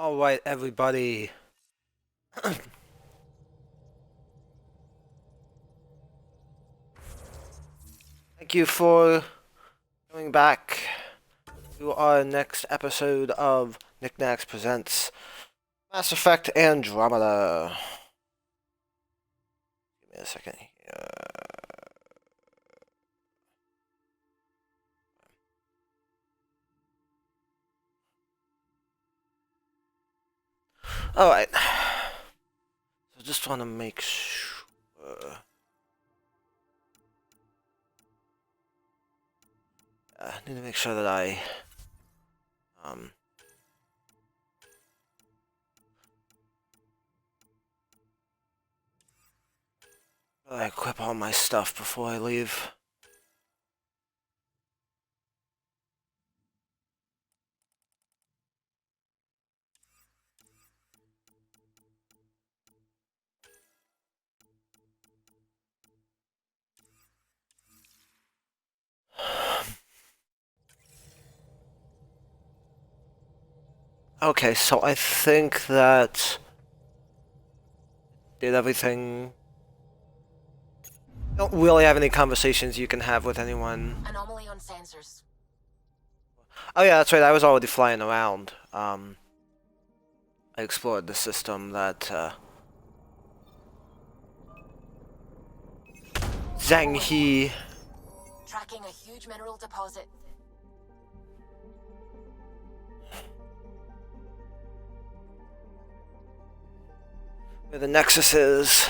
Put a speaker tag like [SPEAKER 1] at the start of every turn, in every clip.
[SPEAKER 1] Alright, everybody. Thank you for coming back to our next episode of Nack Presents Mass Effect Andromeda. Give me a second here. Alright. So just want to make sure. I need to make sure that I equip all my stuff before I leave. Okay, so I think that did everything. Don't really have any conversations you can have with anyone.
[SPEAKER 2] Anomaly on sensors.
[SPEAKER 1] Oh yeah, that's right. I was already flying around. I explored the system that Zhang He.
[SPEAKER 2] Tracking a huge mineral deposit.
[SPEAKER 1] Where the Nexus is.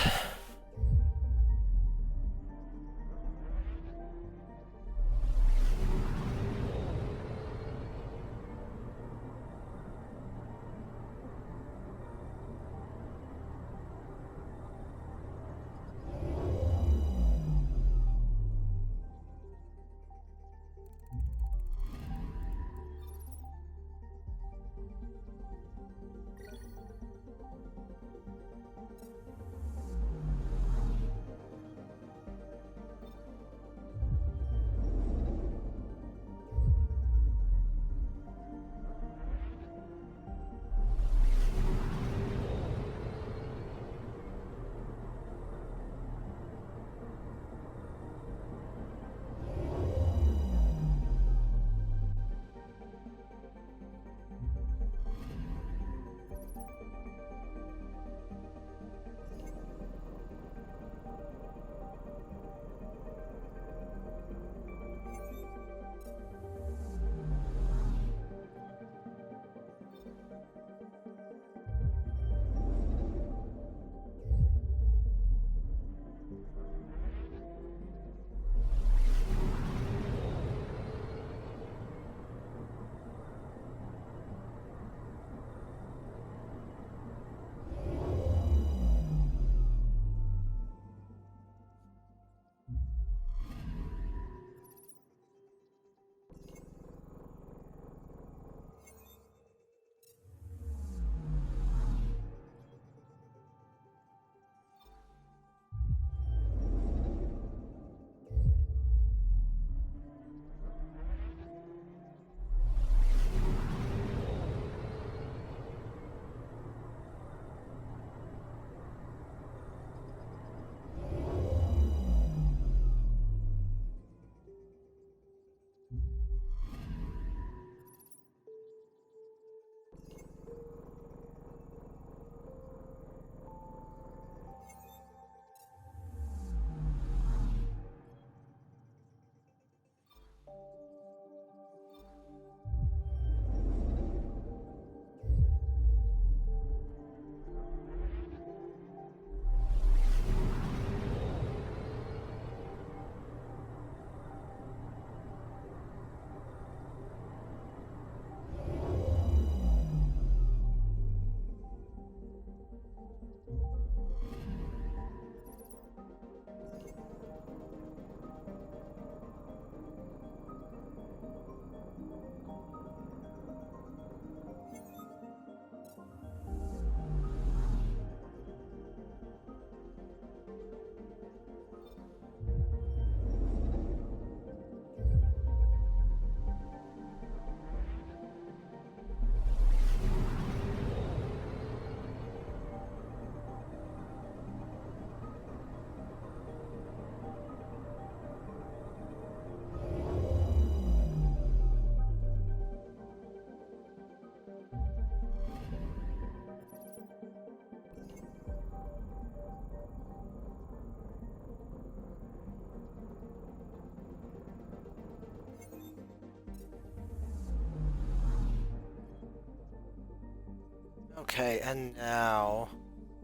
[SPEAKER 1] Okay, and now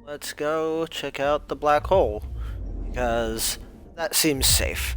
[SPEAKER 1] let's go check out the black hole because that seems safe.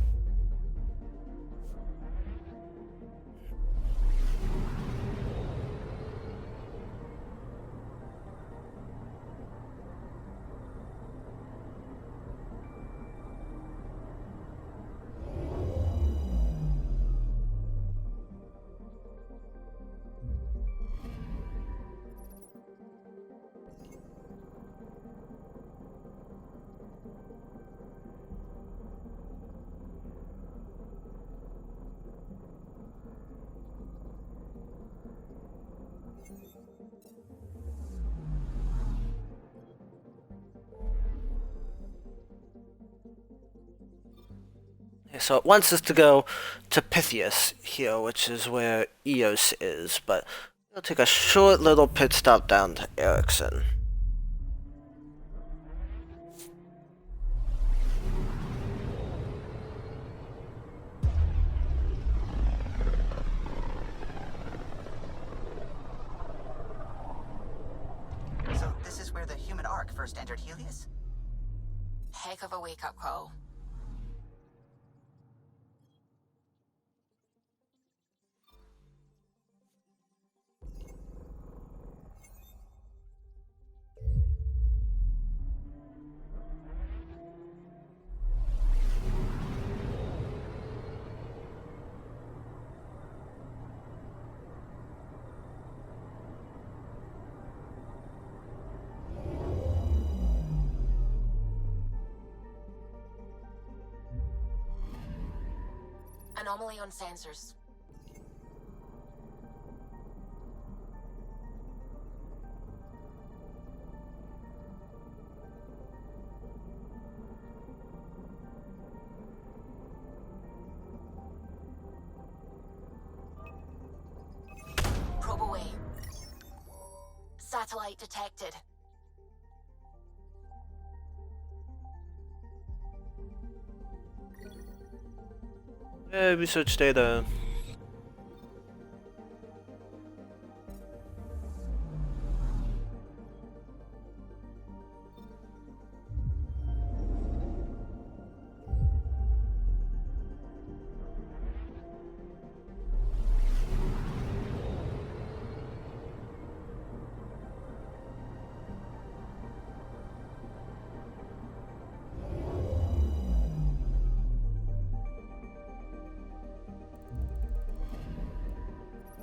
[SPEAKER 1] So it wants us to go to Pythias here, which is where Eos is, but we'll take a short little pit stop down to Erickson.
[SPEAKER 3] So this is where the human ark first entered Helios?
[SPEAKER 2] Heck of a wake-up call. Anomaly on sensors. Probe away. Satellite detected.
[SPEAKER 1] Research data.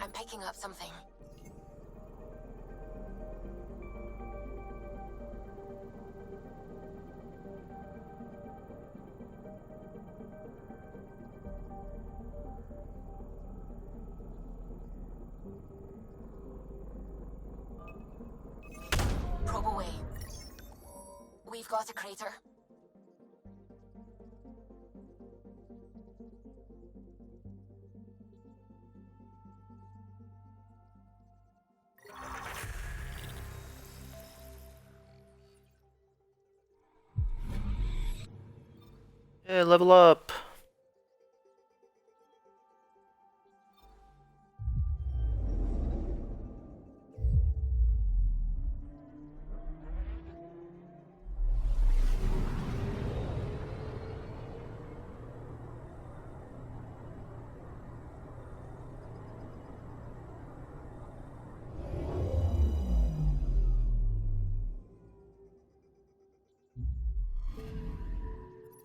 [SPEAKER 2] I'm picking up something. Probe away. We've got a crater.
[SPEAKER 1] Yeah, level up.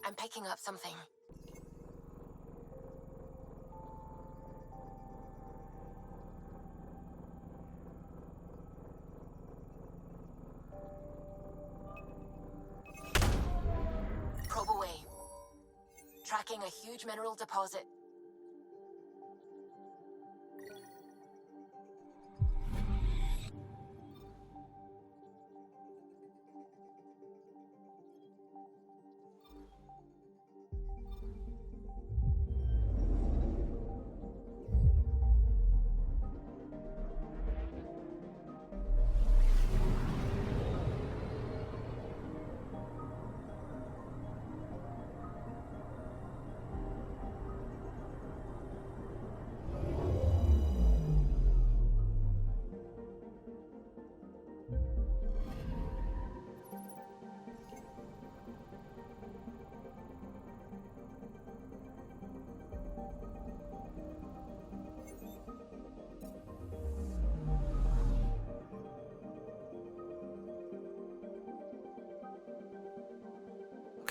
[SPEAKER 2] I'm picking up something. Probe away. Tracking a huge mineral deposit.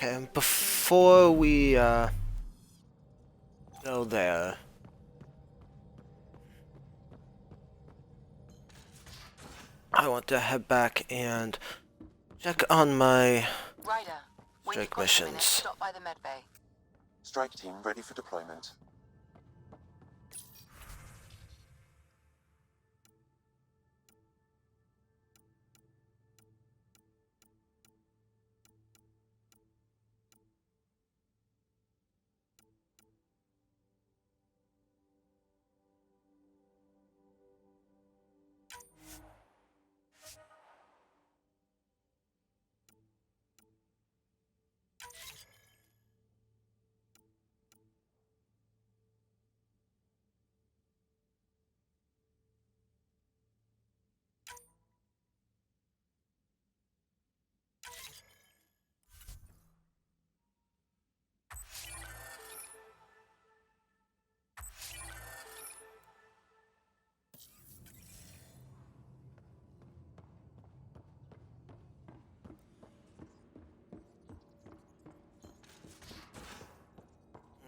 [SPEAKER 1] Okay, and before we go there, I want to head back and check on my
[SPEAKER 2] Ryder, when
[SPEAKER 1] Strike
[SPEAKER 2] you've got a minute,
[SPEAKER 1] missions.
[SPEAKER 2] stop by the med bay.
[SPEAKER 4] Strike team ready for deployment.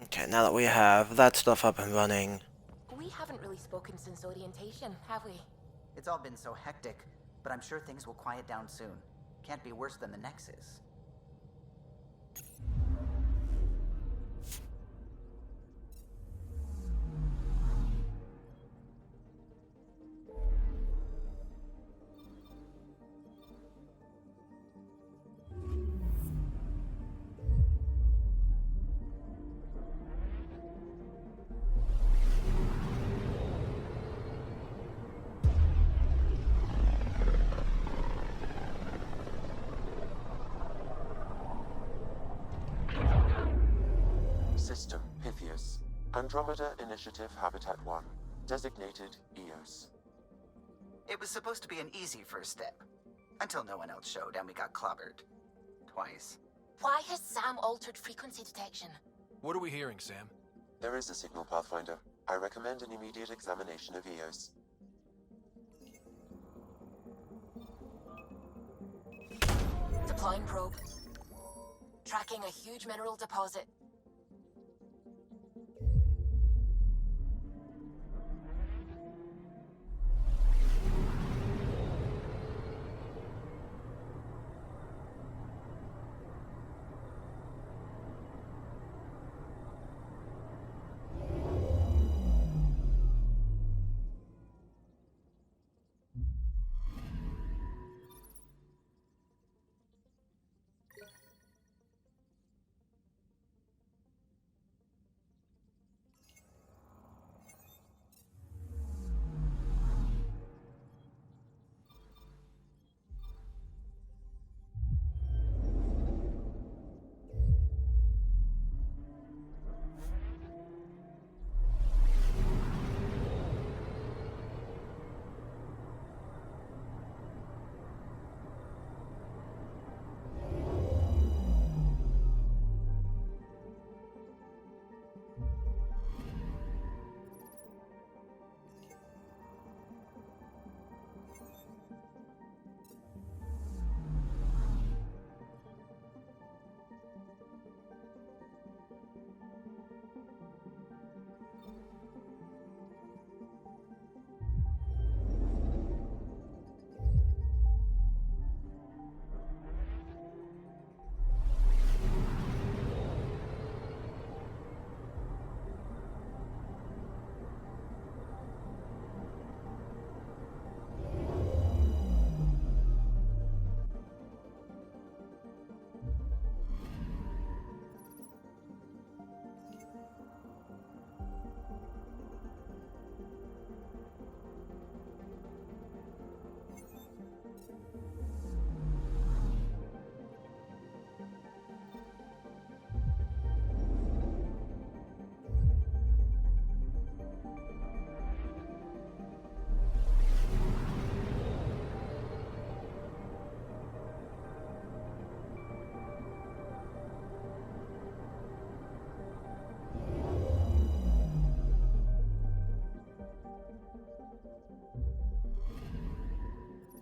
[SPEAKER 1] Okay, now that we have that stuff up and running,
[SPEAKER 2] We haven't really spoken since orientation, have we?
[SPEAKER 3] It's all been so hectic, but I'm sure things will quiet down soon. Can't be worse than the Nexus.
[SPEAKER 4] System Pythias. Andromeda Initiative Habitat 1. Designated EOS.
[SPEAKER 3] It was supposed to be an easy first step. Until no one else showed and we got clobbered. Twice.
[SPEAKER 2] Why has Sam altered frequency detection?
[SPEAKER 5] What are we hearing, Sam?
[SPEAKER 4] There is a signal, Pathfinder. I recommend an immediate examination of EOS.
[SPEAKER 2] Deploying probe. Tracking a huge mineral deposit.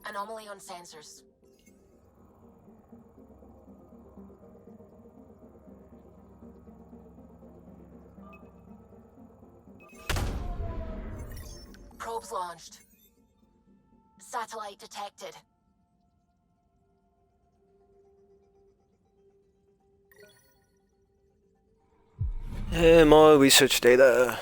[SPEAKER 2] Anomaly on sensors. launched. Satellite detected.
[SPEAKER 1] More research data.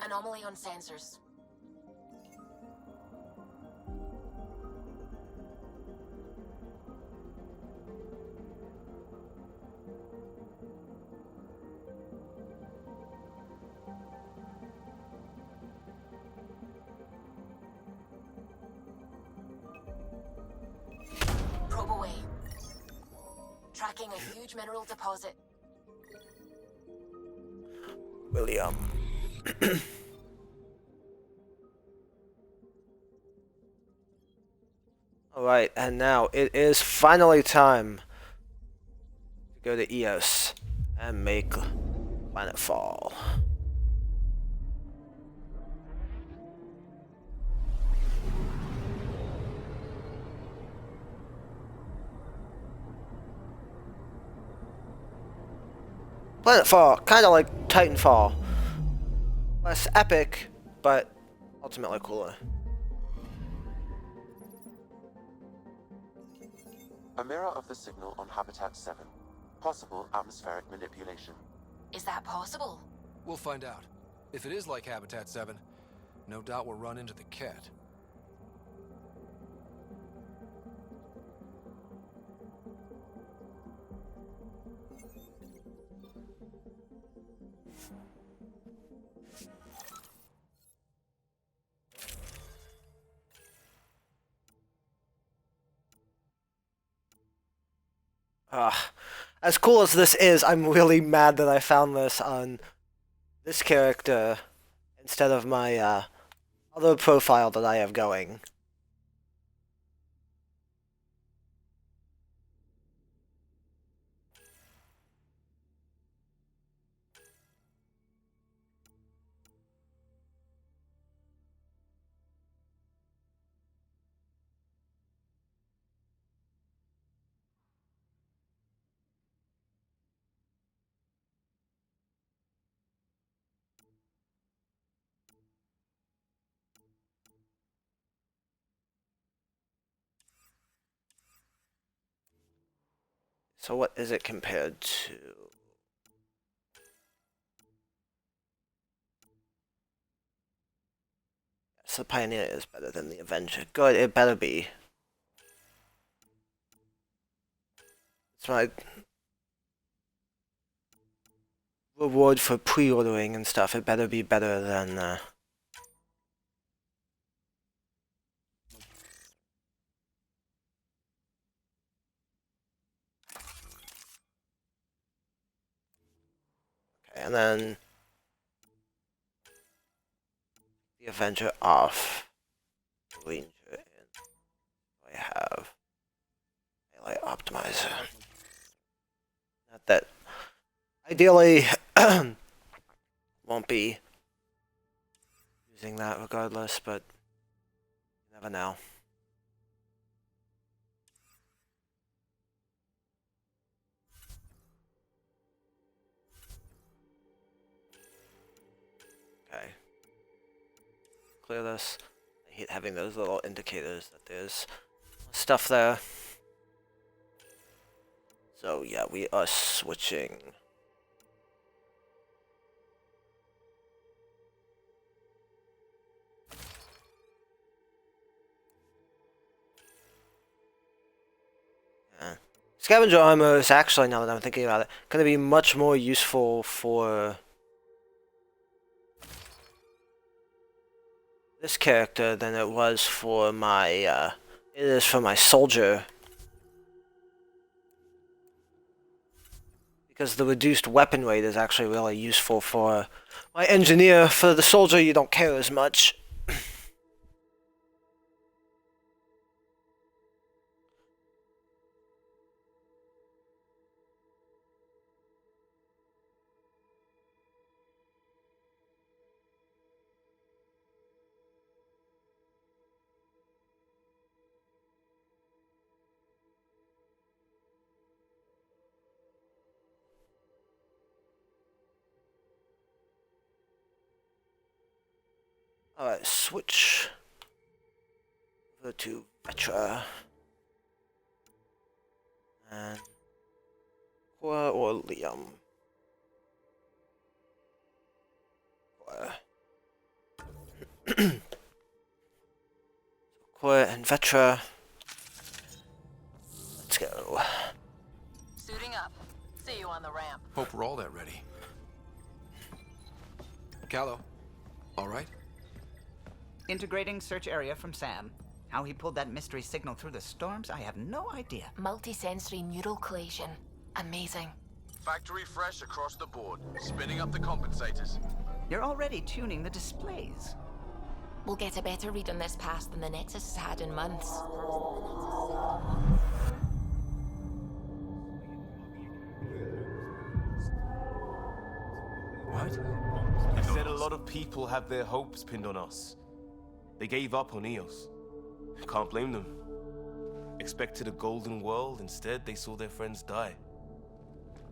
[SPEAKER 2] Anomaly on sensors. Probe away. Tracking a huge mineral deposit.
[SPEAKER 1] William. Alright, and now it is finally time to go to Eos and make planetfall. Planetfall, kind of like Titanfall. Less epic, but ultimately cooler.
[SPEAKER 4] A mirror of the signal on Habitat 7. Possible atmospheric manipulation.
[SPEAKER 2] Is that possible?
[SPEAKER 5] We'll find out. If it is like Habitat 7, no doubt we'll run into the cat.
[SPEAKER 1] As cool as this is, I'm really mad that I found this on this character instead of my other profile that I have going. So what is it compared to? Yes, the Pioneer is better than the Avenger. Good, it better be. It's my reward for pre-ordering and stuff. It better be better than okay, and then the Avenger off. Ranger in. I have highlight optimizer. Not that ideally won't be using that regardless, but you never know. Okay. Clear this. I hate having those little indicators that there's stuff there. So yeah, we are switching. Yeah. Scavenger armor is actually, now that I'm thinking about it, going to be much more useful for this character than it was for my, it is for my soldier. Because the reduced weapon rate is actually really useful for my engineer. For the soldier, you don't care as much. Alright, switch over to Vetra. And Cora or Liam. Cora. Cora and Vetra. Let's go.
[SPEAKER 2] Suiting up. See you on the ramp.
[SPEAKER 5] Hope we're all that ready. Callow, all right?
[SPEAKER 6] Integrating search area from Sam. How he pulled that mystery signal through the storms, I have no idea.
[SPEAKER 2] Multisensory neural collision. Amazing.
[SPEAKER 7] Factory fresh across the board. Spinning up the compensators.
[SPEAKER 6] You're already tuning the displays.
[SPEAKER 2] We'll get a better read on this pass than the Nexus has had in months.
[SPEAKER 5] What?
[SPEAKER 8] I said a lot of people have their hopes pinned on us. They gave up on Eos. Can't blame them. Expected a golden world, instead they saw their friends die.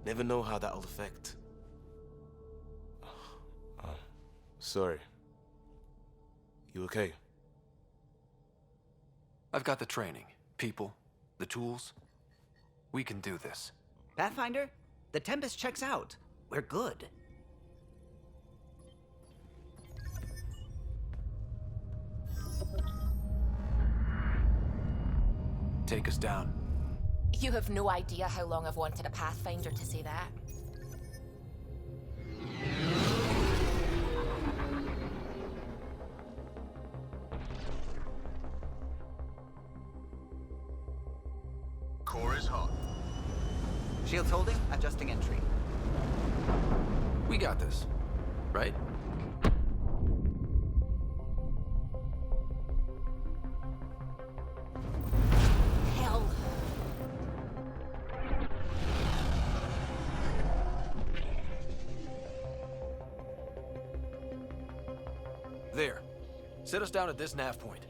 [SPEAKER 8] Never know how that'll affect. Sorry. You okay?
[SPEAKER 5] I've got the training, people, the tools. We can do this.
[SPEAKER 6] Pathfinder, the Tempest checks out. We're good.
[SPEAKER 5] Take us down.
[SPEAKER 2] You have no idea how long I've wanted a Pathfinder to say that.
[SPEAKER 7] Core is hot.
[SPEAKER 6] Shields holding, adjusting entry.
[SPEAKER 5] We got this, right?
[SPEAKER 2] Hell.
[SPEAKER 5] There. Set us down at this nav point.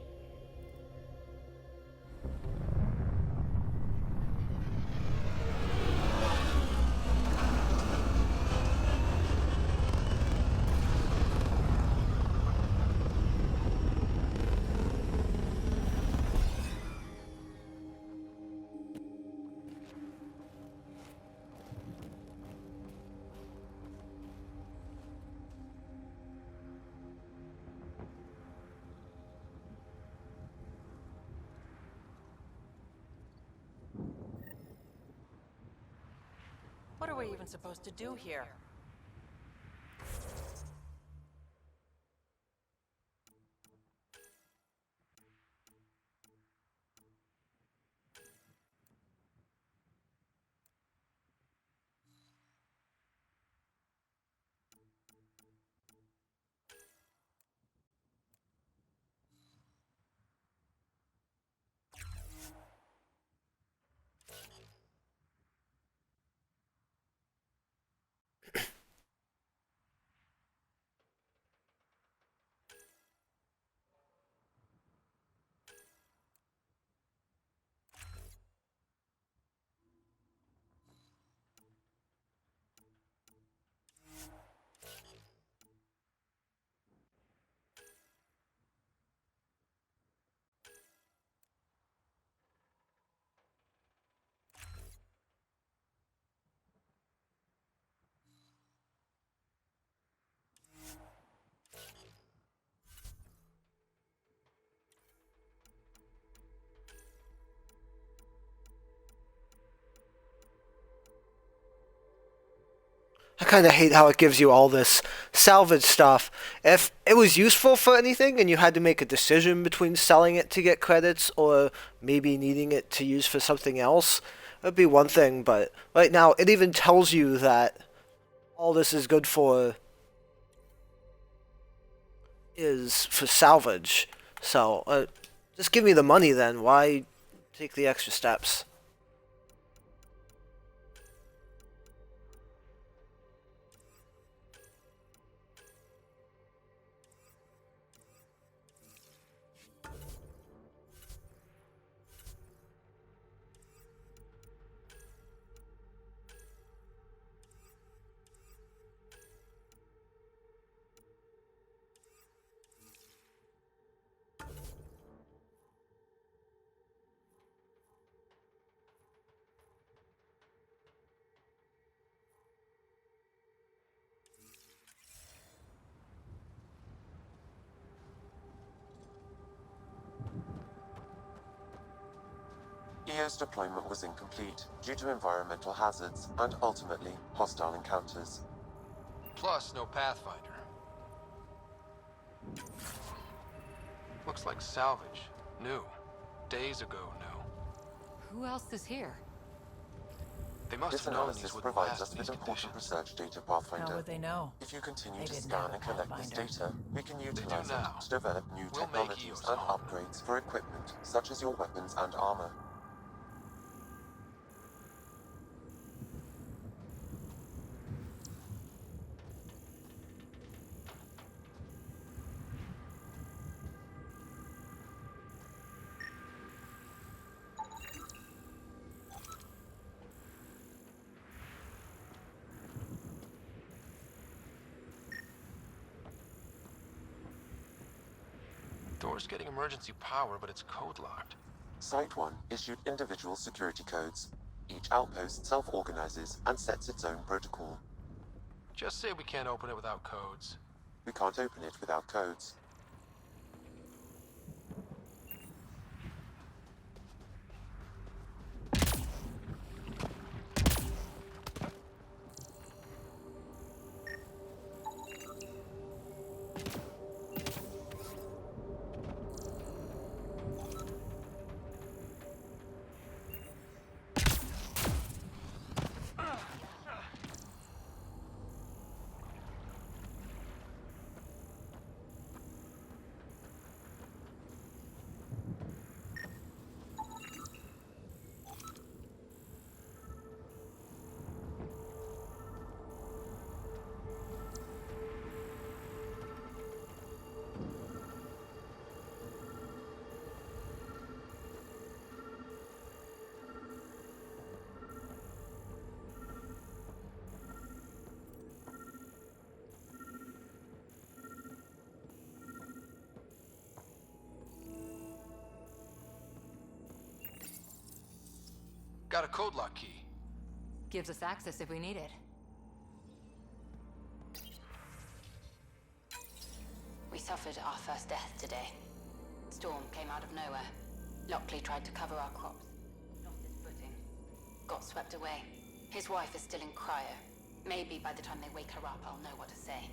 [SPEAKER 9] What are we even supposed to do here?
[SPEAKER 1] I kind of hate how it gives you all this salvage stuff. If it was useful for anything and you had to make a decision between selling it to get credits or maybe needing it to use for something else, that'd be one thing. But right now, it even tells you that all this is good for is for salvage. So, just give me the money then. Why take the extra steps?
[SPEAKER 4] EO's deployment was incomplete due to environmental hazards and ultimately hostile encounters.
[SPEAKER 5] Plus, no Pathfinder. Looks like salvage. New. Days ago, new.
[SPEAKER 9] Who else is here?
[SPEAKER 5] They must
[SPEAKER 4] This
[SPEAKER 5] have known
[SPEAKER 4] analysis
[SPEAKER 5] these would
[SPEAKER 4] provides
[SPEAKER 5] last
[SPEAKER 4] us
[SPEAKER 5] in
[SPEAKER 4] with
[SPEAKER 5] these
[SPEAKER 4] important
[SPEAKER 5] conditions.
[SPEAKER 4] research data,
[SPEAKER 9] How
[SPEAKER 4] Pathfinder.
[SPEAKER 9] would they know?
[SPEAKER 4] If you continue
[SPEAKER 9] They
[SPEAKER 4] to
[SPEAKER 9] didn't
[SPEAKER 4] scan
[SPEAKER 9] have a
[SPEAKER 4] and collect this
[SPEAKER 9] Pathfinder.
[SPEAKER 4] data, we can
[SPEAKER 5] do
[SPEAKER 4] utilize
[SPEAKER 5] now.
[SPEAKER 4] it to develop new
[SPEAKER 5] We'll make
[SPEAKER 4] technologies
[SPEAKER 5] EOS
[SPEAKER 4] and
[SPEAKER 5] home.
[SPEAKER 4] upgrades for equipment, such as your weapons and armor.
[SPEAKER 5] Door's getting emergency power, but it's code locked.
[SPEAKER 4] Site 1 issued individual security codes. Each outpost self-organizes and sets its own protocol.
[SPEAKER 5] Just say we can't open it without codes.
[SPEAKER 4] We can't open it without codes.
[SPEAKER 5] Got a code lock key.
[SPEAKER 9] Gives us access if we need it.
[SPEAKER 2] We suffered our first death today. Storm came out of nowhere. Lockley tried to cover our crops. Lost his footing. Got swept away. His wife is still in cryo. Maybe by the time they wake her up, I'll know what to say.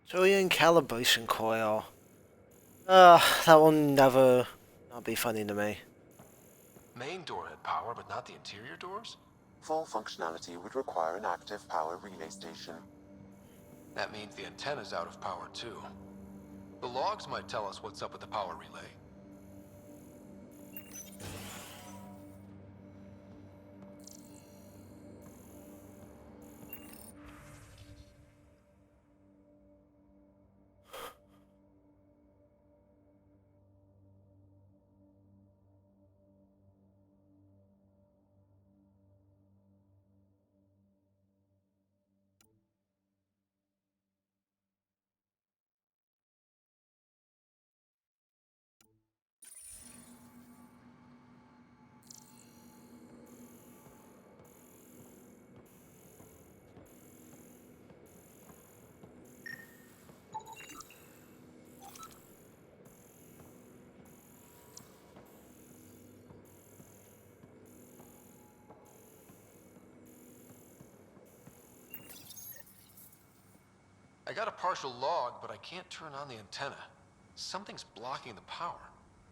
[SPEAKER 1] Trillion calibration coil. That will never not be funny to me.
[SPEAKER 5] Main door had power, but not the interior doors?
[SPEAKER 4] Full functionality would require an active power relay station.
[SPEAKER 5] That means the antenna's out of power too. The logs might tell us what's up with the power relay. I got a partial log, but I can't turn on the antenna. Something's blocking the power.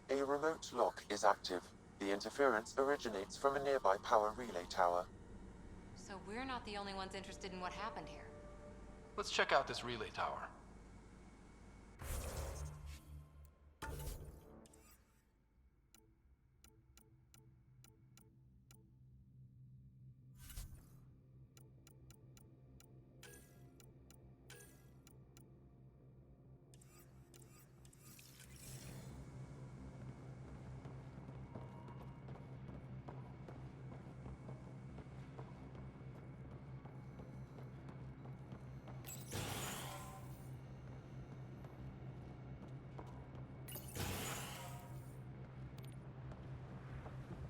[SPEAKER 4] A remote lock is active. The interference originates from a nearby power relay tower.
[SPEAKER 9] So we're not the only ones interested in what happened here.
[SPEAKER 5] Let's check out this relay tower.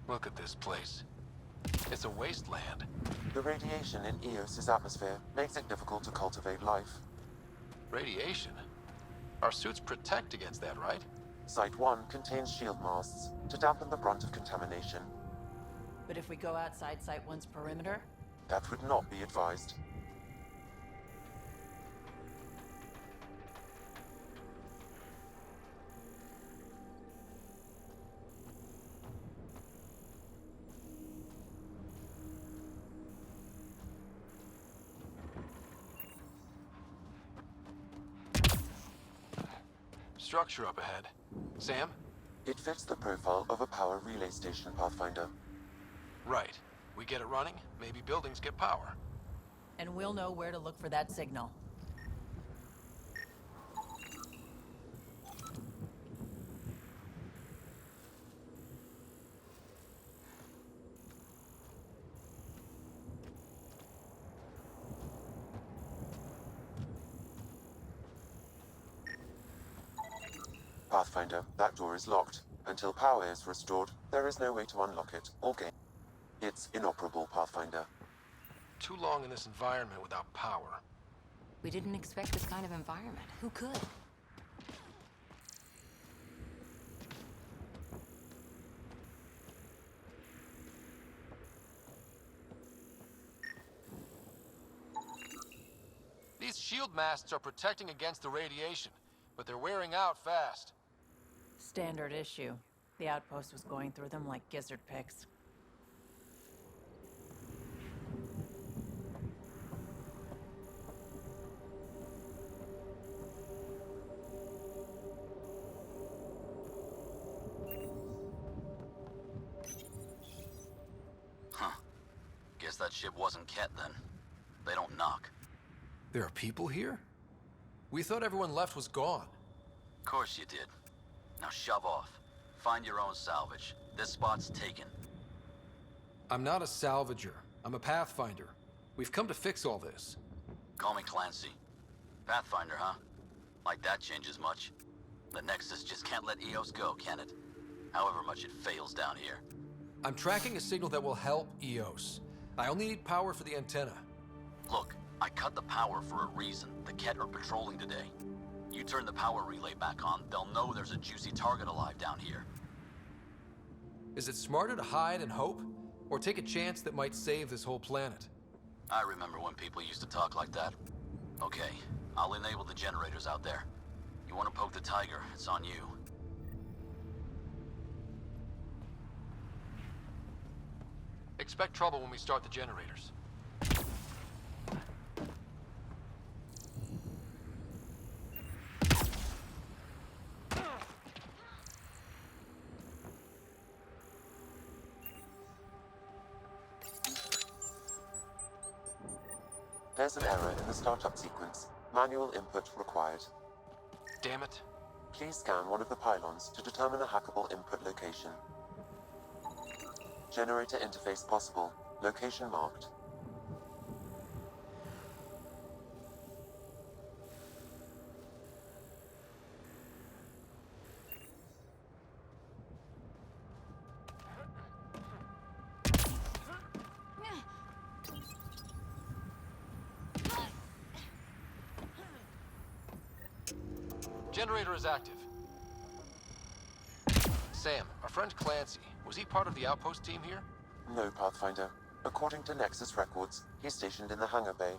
[SPEAKER 5] Look at this place. It's a wasteland.
[SPEAKER 4] The radiation in Eos's atmosphere makes it difficult to cultivate life.
[SPEAKER 5] Radiation? Our suits protect against that, right?
[SPEAKER 4] Site 1 contains shield masts to dampen the brunt of contamination.
[SPEAKER 10] But if we go outside Site 1's perimeter?
[SPEAKER 4] That would not be advised.
[SPEAKER 5] Structure up ahead. Sam?
[SPEAKER 4] It fits the profile of a power relay station, Pathfinder.
[SPEAKER 5] Right. We get it running, maybe buildings get power.
[SPEAKER 10] And we'll know where to look for that signal.
[SPEAKER 4] Pathfinder, that door is locked. Until power is restored, there is no way to unlock it or gain. It's inoperable, Pathfinder.
[SPEAKER 5] Too long in this environment without power.
[SPEAKER 9] We didn't expect this kind of environment. Who could?
[SPEAKER 5] These shield masts are protecting against the radiation, but they're wearing out fast.
[SPEAKER 10] Standard issue. The outpost was going through them like gizzard picks.
[SPEAKER 7] Huh. Guess that ship wasn't Ket then. They don't knock.
[SPEAKER 5] There are people here? We thought everyone left was gone.
[SPEAKER 7] Of course you did. Now shove off. Find your own salvage. This spot's taken.
[SPEAKER 5] I'm not a salvager. I'm a pathfinder. We've come to fix all this.
[SPEAKER 7] Call me Clancy. Pathfinder, huh? Like that changes much. The Nexus just can't let Eos go, can it? However much it fails down here.
[SPEAKER 5] I'm tracking a signal that will help Eos. I only need power for the antenna.
[SPEAKER 7] Look, I cut the power for a reason. The Ket are patrolling today. You turn the power relay back on, they'll know there's a juicy target alive down here.
[SPEAKER 5] Is it smarter to hide and hope? Or take a chance that might save this whole planet?
[SPEAKER 7] I remember when people used to talk like that. Okay, I'll enable the generators out there. You want to poke the tiger, it's on you.
[SPEAKER 5] Expect trouble when we start the generators.
[SPEAKER 4] There's an error in the startup sequence. Manual input required.
[SPEAKER 5] Damn it.
[SPEAKER 4] Please scan one of the pylons to determine a hackable input location. Generator interface possible. Location marked.
[SPEAKER 5] Generator is active. Sam, our friend Clancy, was he part of the outpost team here?
[SPEAKER 4] No, Pathfinder. According to Nexus records, he's stationed in the hangar bay.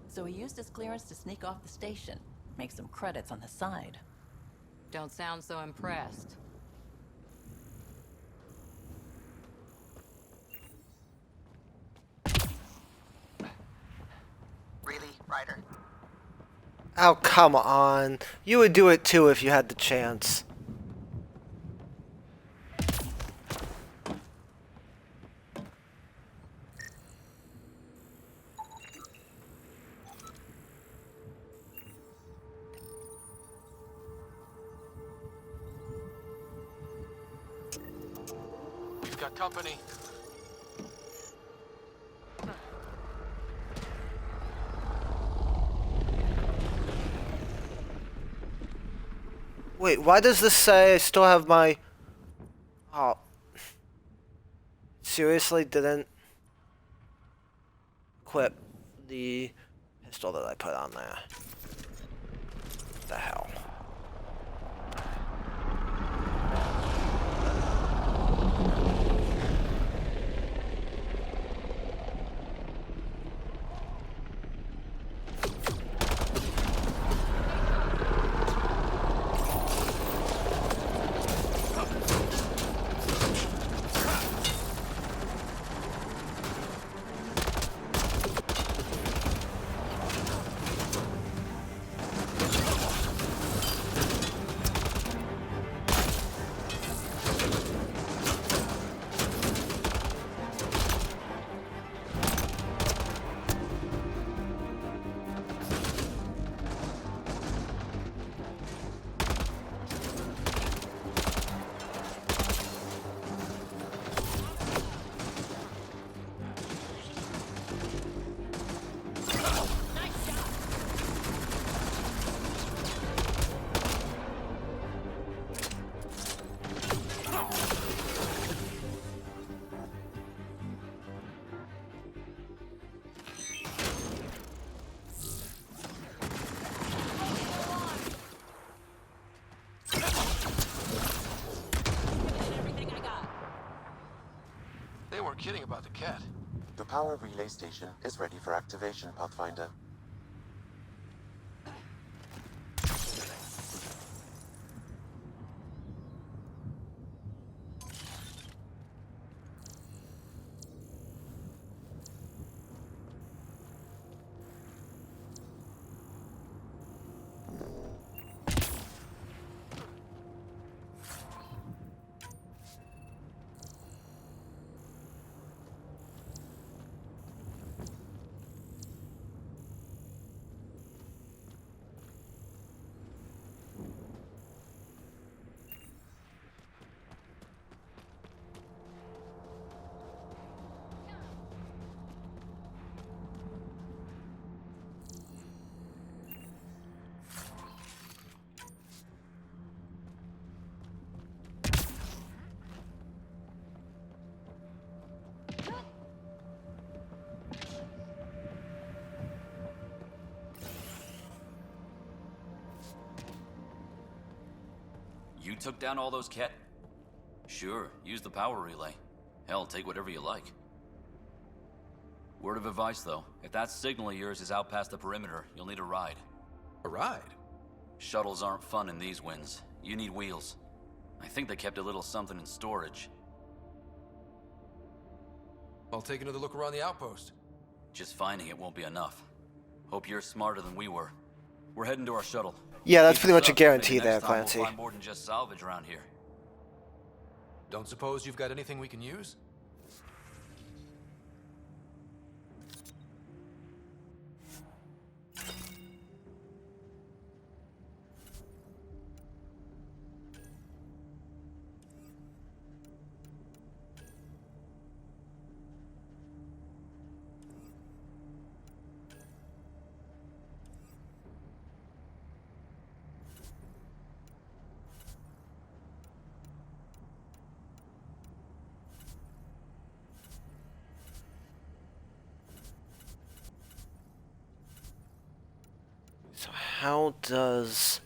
[SPEAKER 10] So he used his clearance to sneak off the station. Make some credits on the side.
[SPEAKER 9] Don't sound so impressed.
[SPEAKER 3] Really, Ryder?
[SPEAKER 1] Oh, come on. You would do it too if you had the chance.
[SPEAKER 5] We've got company.
[SPEAKER 1] Wait, why does this say I still have my... Oh. Seriously, didn't equip the pistol that I put on there. What the hell?
[SPEAKER 5] They weren't kidding about the cat.
[SPEAKER 4] The power relay station is ready for activation, Pathfinder.
[SPEAKER 7] You took down all those cat... Sure, use the power relay. Hell, take whatever you like. Word of advice, though. If that signal of yours is out past the perimeter, you'll need a ride.
[SPEAKER 5] A ride?
[SPEAKER 7] Shuttles aren't fun in these winds. You need wheels. I think they kept a little something in storage.
[SPEAKER 5] I'll take another look around the outpost.
[SPEAKER 7] Just finding it won't be enough. Hope you're smarter than we were. We're heading to our shuttle.
[SPEAKER 1] Yeah, that's
[SPEAKER 7] Keep
[SPEAKER 1] pretty
[SPEAKER 7] this
[SPEAKER 1] much a
[SPEAKER 7] up.
[SPEAKER 1] guarantee
[SPEAKER 7] Maybe
[SPEAKER 1] there,
[SPEAKER 7] next time
[SPEAKER 1] Clancy.
[SPEAKER 7] We'll find more than just salvage around here.
[SPEAKER 5] Don't suppose you've got anything we can use?
[SPEAKER 1] So how does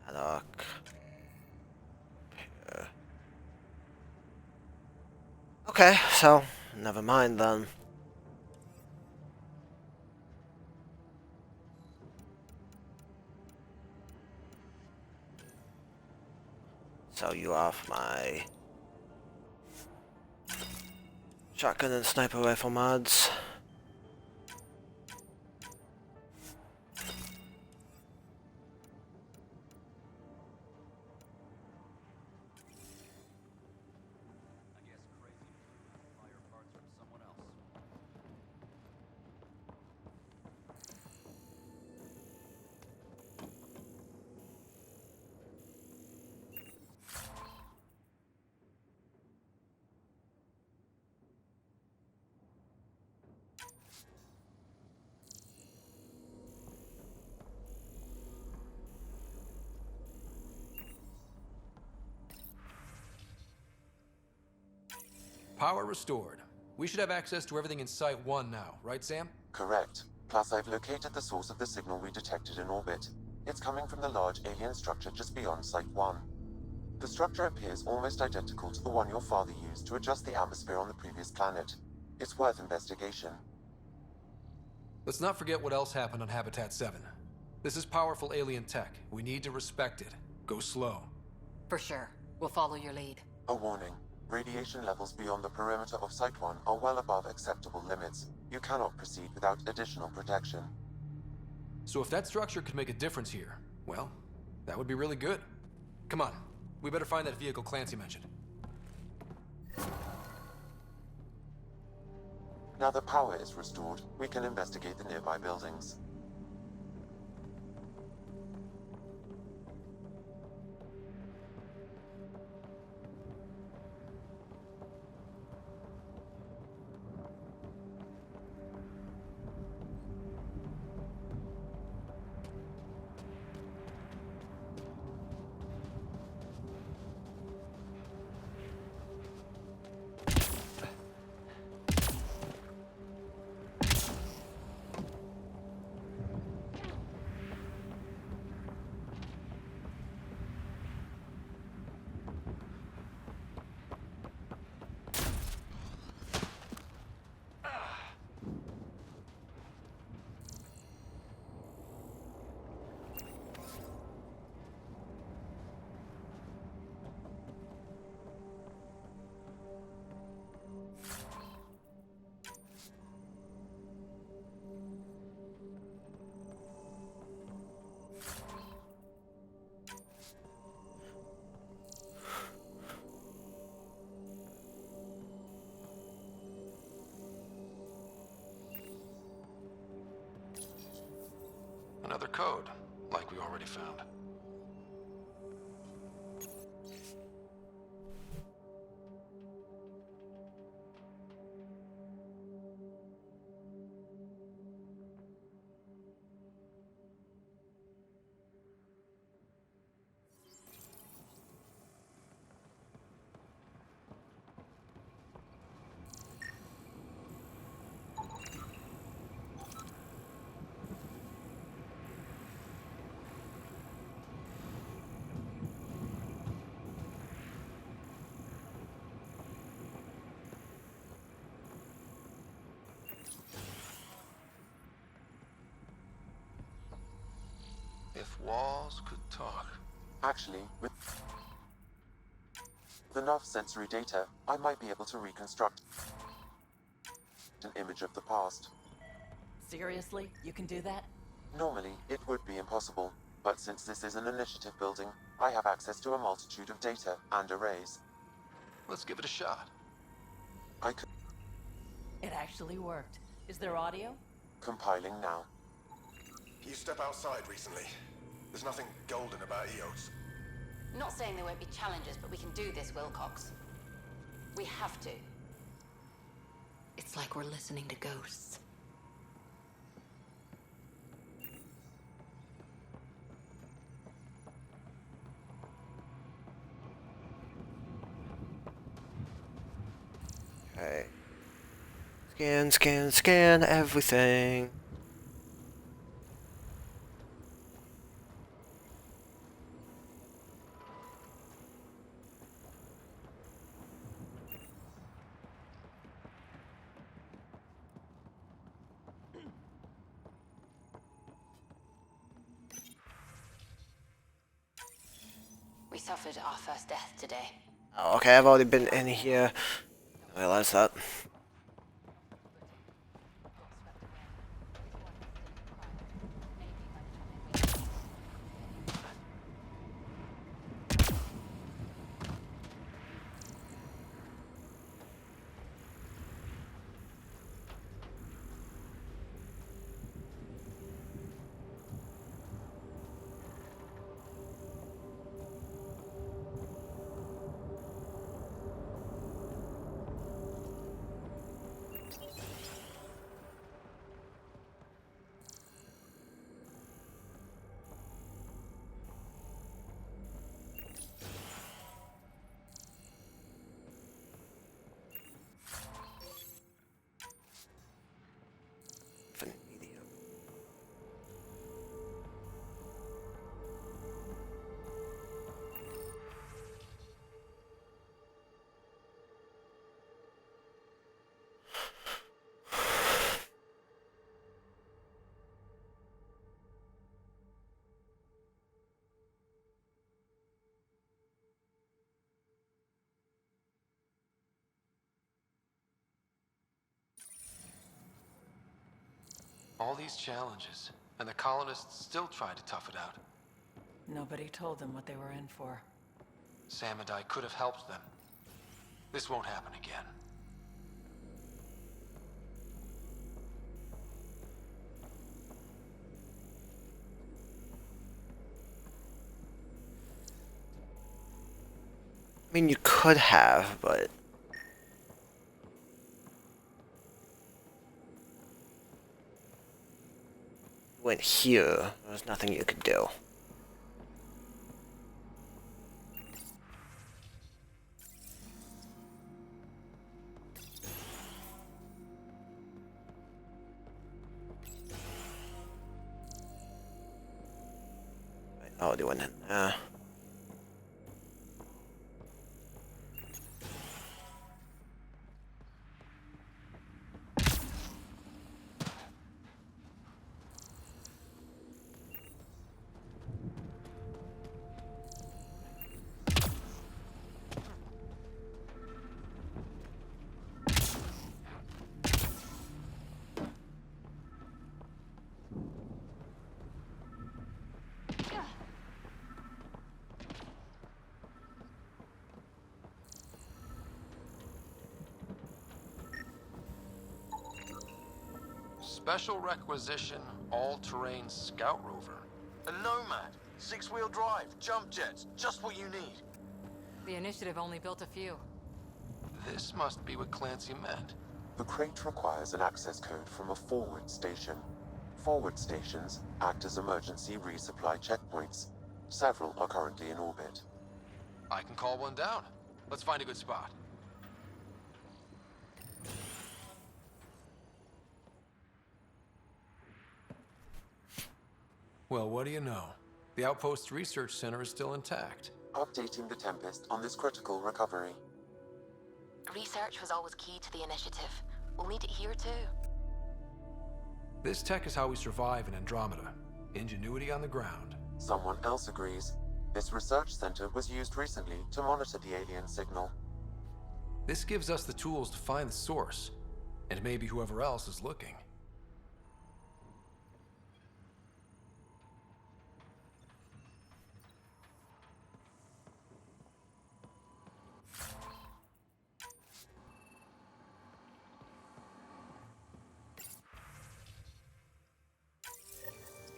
[SPEAKER 1] Haddock appear? Okay, so never mind then. Sell you off my shotgun and sniper rifle mods.
[SPEAKER 5] Power restored. We should have access to everything in Site 1 now, right, Sam?
[SPEAKER 4] Correct. Plus, I've located the source of the signal we detected in orbit. It's coming from the large alien structure just beyond Site 1. The structure appears almost identical to the one your father used to adjust the atmosphere on the previous planet. It's worth investigation.
[SPEAKER 5] Let's not forget what else happened on Habitat 7. This is powerful alien tech. We need to respect it. Go slow.
[SPEAKER 2] For sure. We'll follow your lead.
[SPEAKER 4] A warning. Radiation levels beyond the perimeter of Site 1 are well above acceptable limits. You cannot proceed without additional protection.
[SPEAKER 5] So if that structure could make a difference here, well, that would be really good. Come on. We better find that vehicle Clancy mentioned.
[SPEAKER 4] Now that power is restored, we can investigate the nearby buildings.
[SPEAKER 5] Another code, like we already found. If walls could talk.
[SPEAKER 4] Actually, with enough sensory data, I might be able to reconstruct an image of the past.
[SPEAKER 10] Seriously? You can do that?
[SPEAKER 4] Normally, it would be impossible, but since this is an initiative building, I have access to a multitude of data and arrays.
[SPEAKER 5] Let's give it a shot.
[SPEAKER 4] I could...
[SPEAKER 10] It actually worked. Is there audio?
[SPEAKER 4] Compiling now.
[SPEAKER 11] You step outside recently. There's nothing golden about EOS.
[SPEAKER 2] Not saying there won't be challenges, but we can do this, Wilcox. We have to. It's like we're listening to ghosts.
[SPEAKER 1] Okay. Scan, scan, scan everything.
[SPEAKER 2] suffered our first death today.
[SPEAKER 1] Oh, okay, I've already been in here. I realize that.
[SPEAKER 5] All these challenges, and the colonists still tried to tough it out.
[SPEAKER 10] Nobody told them what they were in for.
[SPEAKER 5] Sam and I could have helped them. This won't happen again.
[SPEAKER 1] I mean, you could have, but... went here, there was nothing you could do. Oh, they went in there.
[SPEAKER 5] Special requisition, all-terrain scout rover.
[SPEAKER 7] A Nomad, 6-wheel drive, jump jets, just what you need.
[SPEAKER 9] The initiative only built a few.
[SPEAKER 5] This must be what Clancy meant.
[SPEAKER 4] The crate requires an access code from a forward station. Forward stations act as emergency resupply checkpoints. Several are currently in orbit.
[SPEAKER 5] I can call one down. Let's find a good spot. Well, what do you know? The Outpost Research Center is still intact.
[SPEAKER 4] Updating the Tempest on this critical recovery.
[SPEAKER 2] Research was always key to the initiative. We'll need it here too.
[SPEAKER 5] This tech is how we survive in Andromeda. Ingenuity on the ground.
[SPEAKER 4] Someone else agrees. This research center was used recently to monitor the alien signal.
[SPEAKER 5] This gives us the tools to find the source, and maybe whoever else is looking.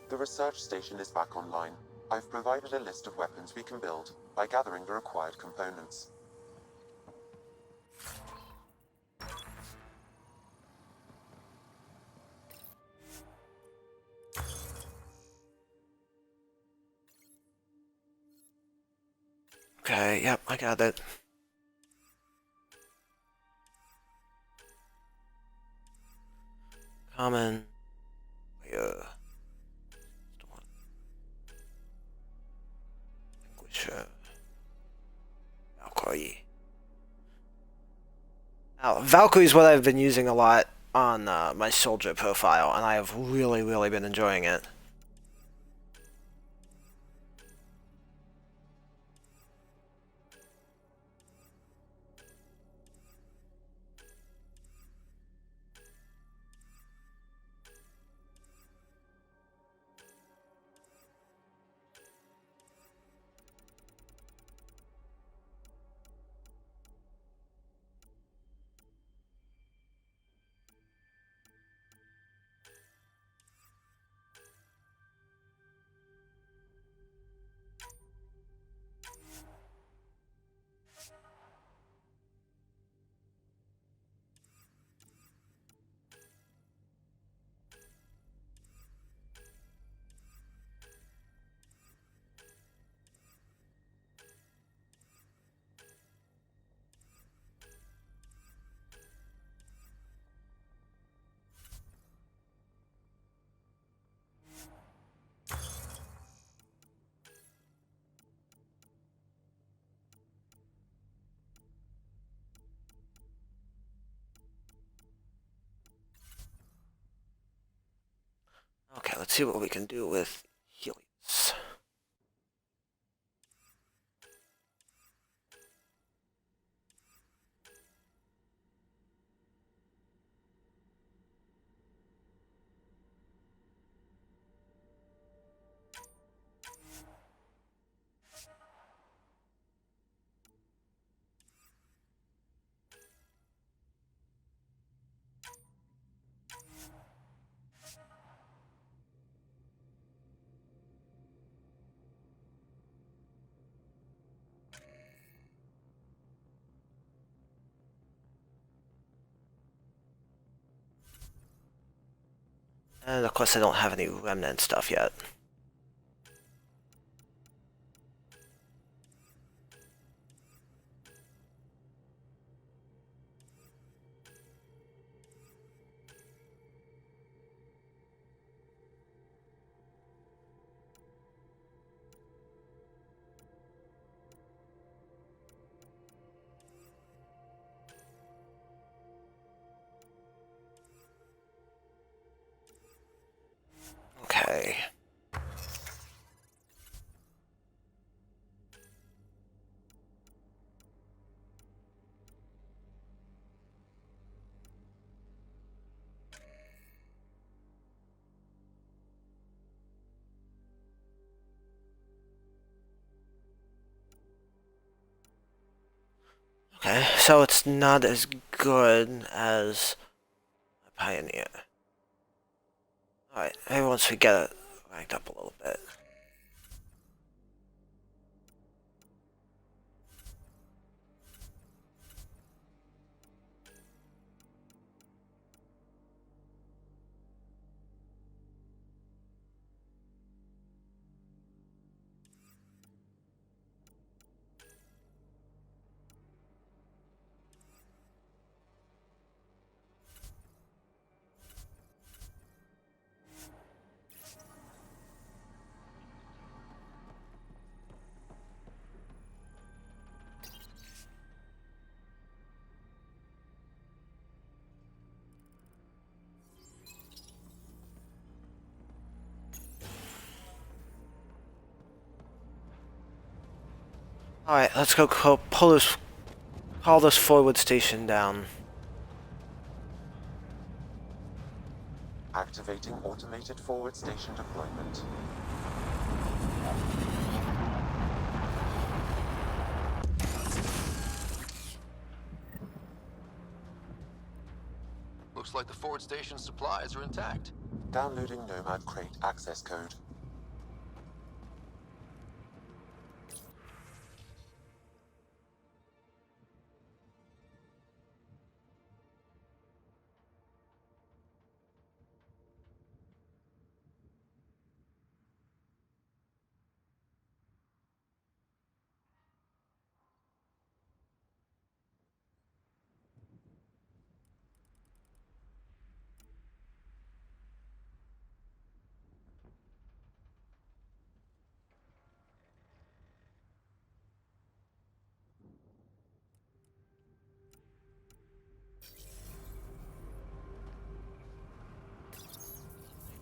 [SPEAKER 4] The research station is back online. I've provided a list of weapons we can build by gathering the required components.
[SPEAKER 1] Okay, yep, I got it. Common. Valkyrie. Now, Valkyrie is what I've been using a lot on my soldier profile, and I have really been enjoying it. let's see what we can do with Helios. And of course I don't have any remnant stuff yet. Okay. Okay, so it's not as good as a Pioneer. Alright, maybe once we get it ranked up a little bit. Alright, let's go call this forward station down.
[SPEAKER 4] Activating automated forward station deployment.
[SPEAKER 5] Looks like the forward station supplies are intact.
[SPEAKER 4] Downloading Nomad Crate access code.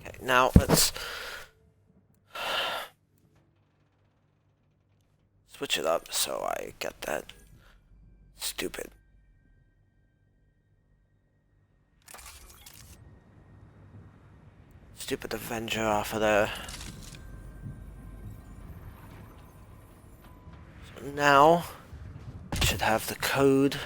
[SPEAKER 1] Okay, now let's switch it up so I get that stupid Avenger off of there. So now I should have the code.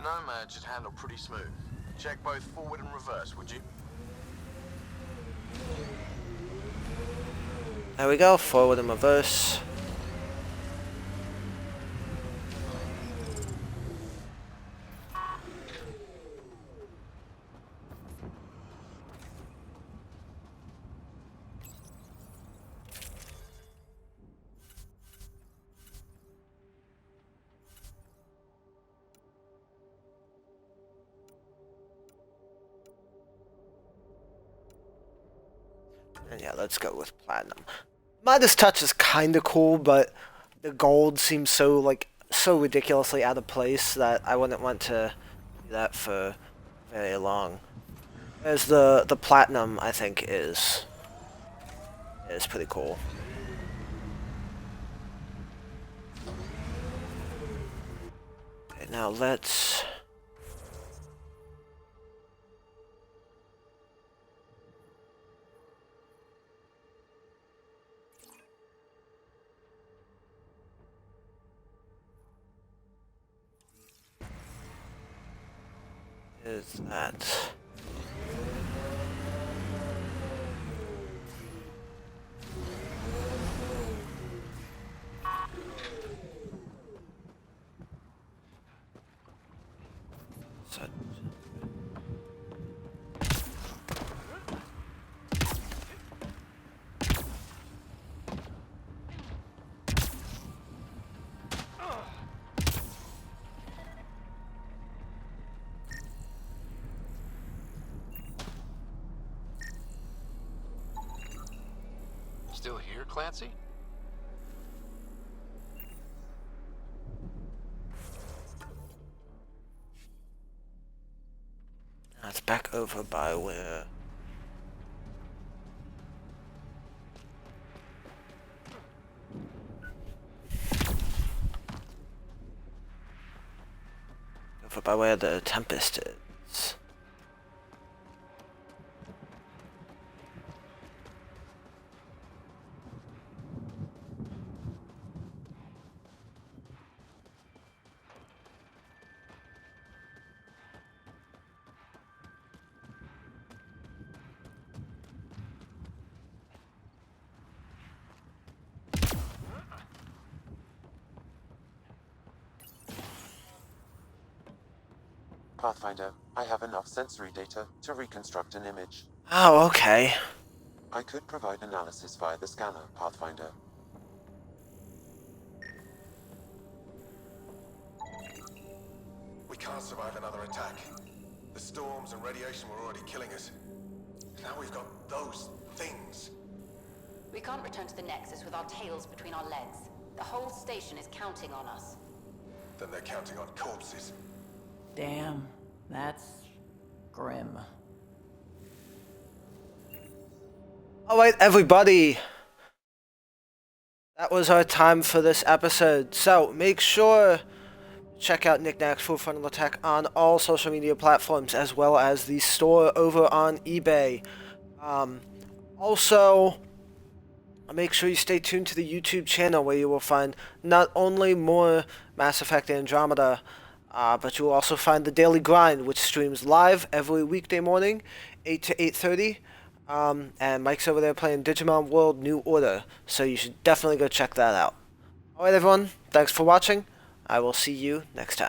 [SPEAKER 5] Nomad should handle pretty smooth.
[SPEAKER 7] Check both forward and reverse, would you?
[SPEAKER 1] There we go, forward and reverse. And yeah, let's go with platinum. Midas Touch is kinda cool, but the gold seems so ridiculously out of place that I wouldn't want to do that for very long. Whereas the platinum, I think, is pretty cool. Okay, now let's... is that... So...
[SPEAKER 5] Still here, Clancy?
[SPEAKER 1] That's back over by where... Over by where the Tempest is.
[SPEAKER 4] Pathfinder, I have enough sensory data to reconstruct an image.
[SPEAKER 1] Oh, okay.
[SPEAKER 4] I could provide analysis via the scanner, Pathfinder.
[SPEAKER 11] We can't survive another attack. The storms and radiation were already killing us. Now we've got those things.
[SPEAKER 2] We can't return to the Nexus with our tails between our legs. The whole station is counting on us.
[SPEAKER 11] Then they're counting on corpses.
[SPEAKER 10] Damn, that's grim.
[SPEAKER 1] Alright, everybody. That was our time for this episode. So, make sure check out Nack's Full Frontal Attack on all social media platforms, as well as the store over on eBay. Also, make sure you stay tuned to the YouTube channel, where you will find not only more Mass Effect Andromeda, but you will also find the Daily Grind, which streams live every weekday morning, 8 to 8:30. And Mike's over there playing Digimon World New Order, so you should definitely go check that out. Alright everyone, thanks for watching. I will see you next time.